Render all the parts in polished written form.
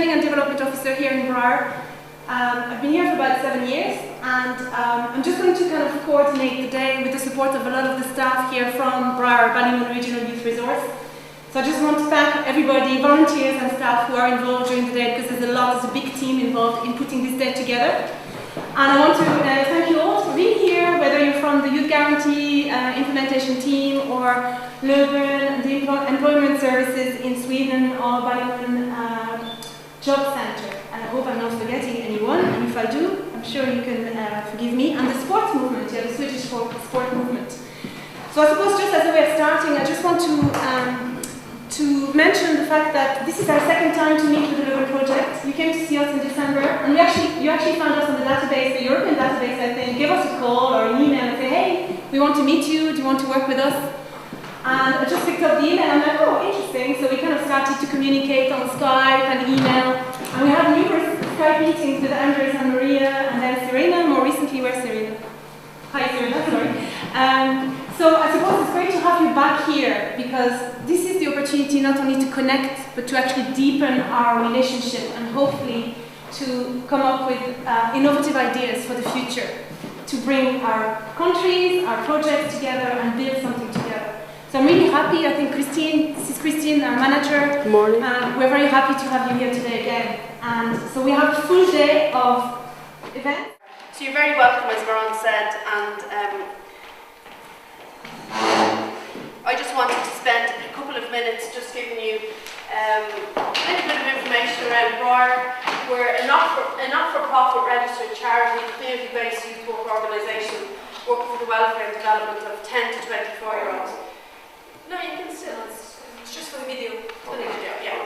Training and Development Officer here in BRYR. I've been here for about 7 years, and I'm just going to kind of coordinate the day with the support of a lot of the staff here from BRYR, Ballymun Regional Youth Resource. So I just want to thank everybody, volunteers and staff who are involved during the day, because there's a big team involved in putting this day together. And I want to thank you all for being here, whether you're from the Youth Guarantee implementation team or Lobben, the Employment Services in Sweden, or Ballymun Job Centre. And I hope I'm not forgetting anyone, and if I do, I'm sure you can forgive me. And the sports movement, the Swedish sport movement. So I suppose just as a way of starting, I just want to mention the fact that this is our second time to meet with the Lobben Project. You came to see us in December, and you actually found us on the database, the European database, I think. Give us a call or an email and say, hey, we want to meet you, do you want to work with us? And I just picked up the email and I'm like, oh, interesting. So we kind of started to communicate on Skype and email, and we had numerous Skype meetings with Andres and Maria, and then Serena. More recently, where's Serena? Hi, Serena, sorry. So I suppose it's great to have you back here, because this is the opportunity not only to connect, but to actually deepen our relationship and hopefully to come up with innovative ideas for the future, to bring our countries, our projects together and build something together. So I'm really happy. I think Christine, this is Christine, our manager. Good morning. We're very happy to have you here today again. And so we have a full day of events. So you're very welcome, as Veron said, and I just wanted to spend a couple of minutes just giving you a little bit of information around BRYR. We're a not-for-profit registered charity, community-based youth work organisation working for the welfare and development of 10 to 24-year-olds. No, you can still, it's just for the video. For the video, yeah.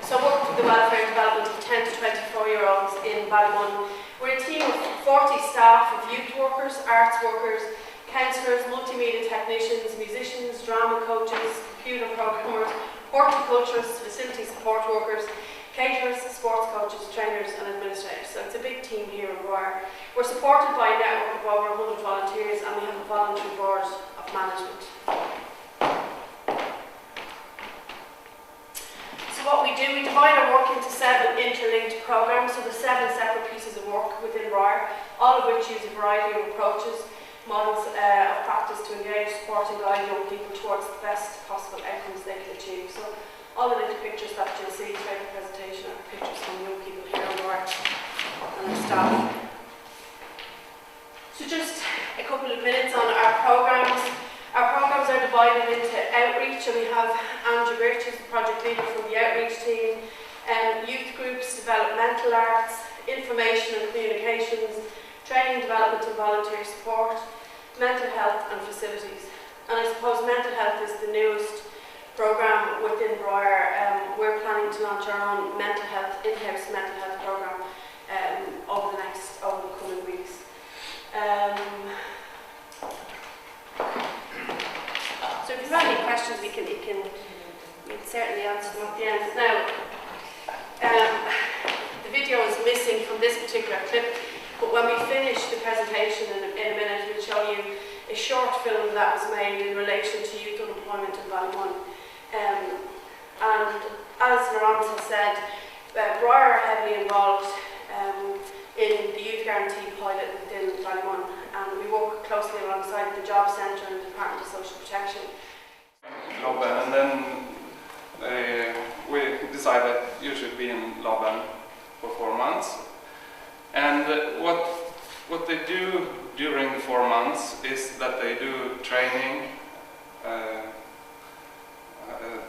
So working for the welfare and development of 10 to 24-year-olds in Ballymun. We're a team of 40 staff of youth workers, arts workers, counsellors, multimedia technicians, musicians, drama coaches, computer programmers, horticulturists, facility support workers, caterers, sports coaches, trainers and administrators. So it's a big team here in BRYR. We're supported by a network of over 100 volunteers, and we have a voluntary board of management. So what we do, we divide our work into 7 interlinked programmes, so there's 7 separate pieces of work within BRYR, all of which use a variety of approaches, models of practice to engage, support and guide young people towards the best possible outcomes they can achieve. So all the little pictures that you'll see throughout the presentation are pictures from young people here on BRYR and their staff. So just a couple of minutes on our programmes. Our programmes are divided into outreach, and we have Andrew Birch, who's the project leader from the outreach team, youth groups, developmental arts, information and communications, training, development and volunteer support, mental health and facilities. And I suppose mental health is the newest programme within BRYR. We're planning to launch our own mental health, in-house mental health programme over the coming weeks. So if you have any questions, we can certainly answer them at the end. Now, the video is missing from this particular clip, but when we finish the presentation in a minute, we'll show you a short film that was made in relation to youth unemployment in Ballymun. And as Veron has said, BRYR are heavily involved in the Youth Guarantee pilot within Ballymun, and we work closely alongside the Job Centre and the Department of Social Protection. Lobben, and then we decided that you should be in Lobben for 4 months. And what they do during the 4 months is that they do training,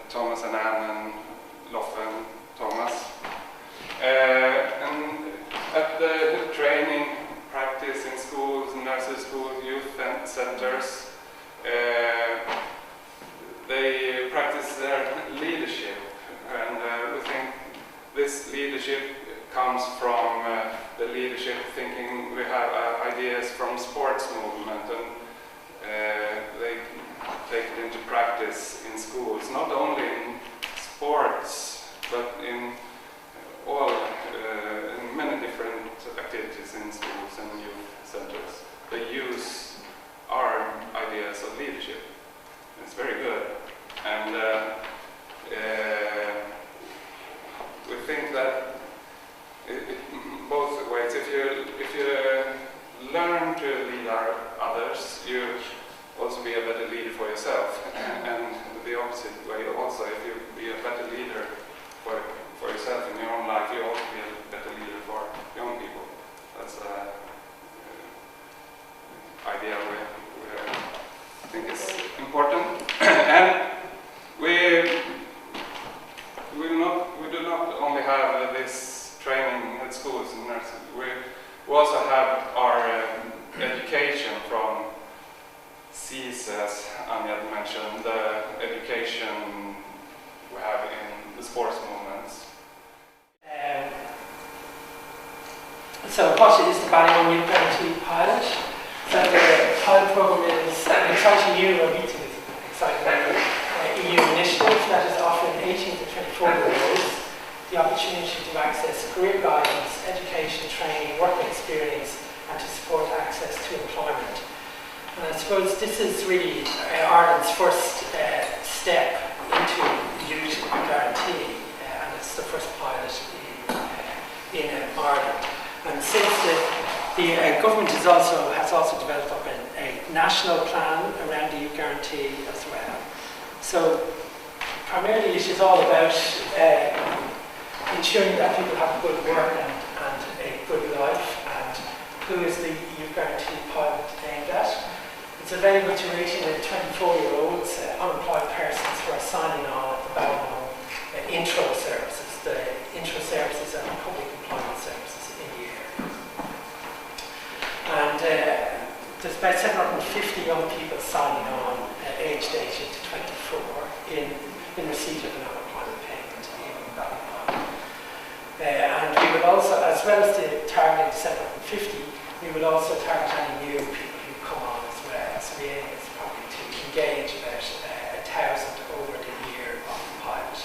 Thomas and Anne and Lobben, Thomas. And at the training, practice in schools, nurses' schools, youth centers, they practice their leadership. And we think this leadership comes from the leadership thinking. We have ideas from sports movement, and they take it into practice in schools, not only in sports, but in all, in many different activities in schools and youth centers. They use our ideas of leadership. It's very good. And think that both ways. If you learn to lead others, you also be a better leader for yourself, and the opposite way also. If you be a better leader for yourself in your own life, you also be a better leader for young people. That's an idea we think is important, and we do not only have this training at schools and nurses. We also have our education from CIS, as Anja mentioned, the education we have in the sports movements. So what is the Ballymun Youth Guarantee pilot? So the pilot program is an exciting new EU initiative that is offering 18 to 24-year-olds the opportunity to access career guidance, education, training, work experience, and to support access to employment. And I suppose this is really Ireland's first step into youth guarantee, and it's the first pilot in Ireland. And since the government has also developed up a national plan around the youth guarantee as well. So primarily it is all about ensuring that people have good work and a good life. And who is the youth guarantee pilot aimed at? It's available to 18 and 24-year-olds, unemployed persons who are signing on at the Ballymun intro services. The intro services are public employment services in the area. And there's about 750 young people signing on, aged 18 to 24, in receipt of an unemployment payment in Ballymun. And we will also, as well as the targeting 750, we will also target any new people who come on as well. So the aim is probably to engage about 1,000 over the year of the pilot.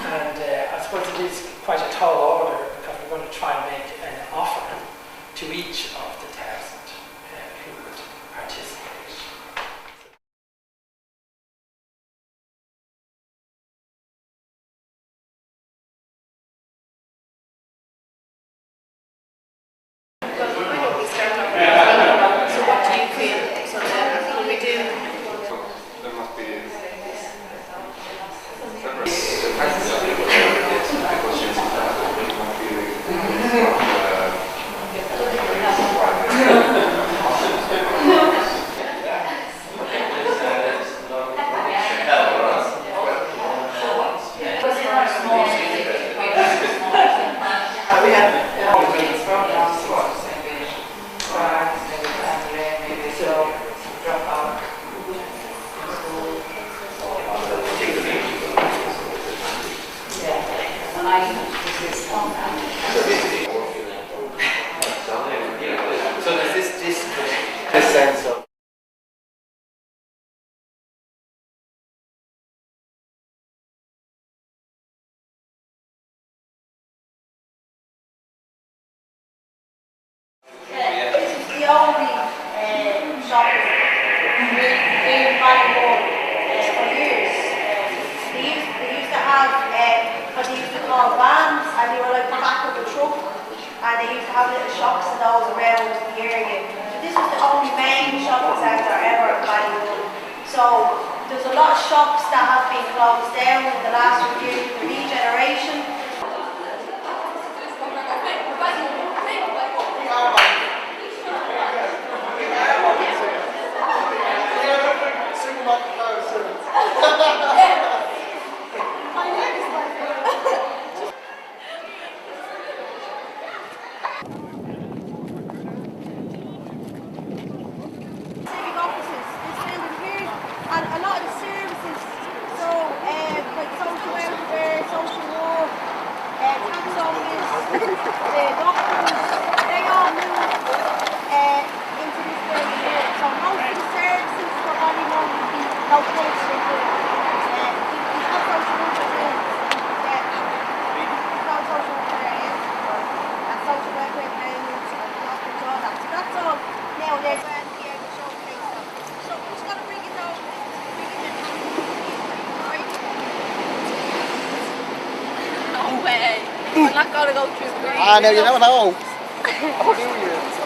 And I suppose it is quite a tall order, because we're going to try and make an offer to each of the 1,000 who would participate. The only shop in Ballymun for years. They used to have what they used to call vans, and they were like the back of the truck, and they used to have little shops and those around the area. So this was the only main shopping centre ever in Ballymun. So there's a lot of shops that have been closed down in the last few years with the regeneration. No way! We're not going to go through green. I know, you never know. Oh, New Year's.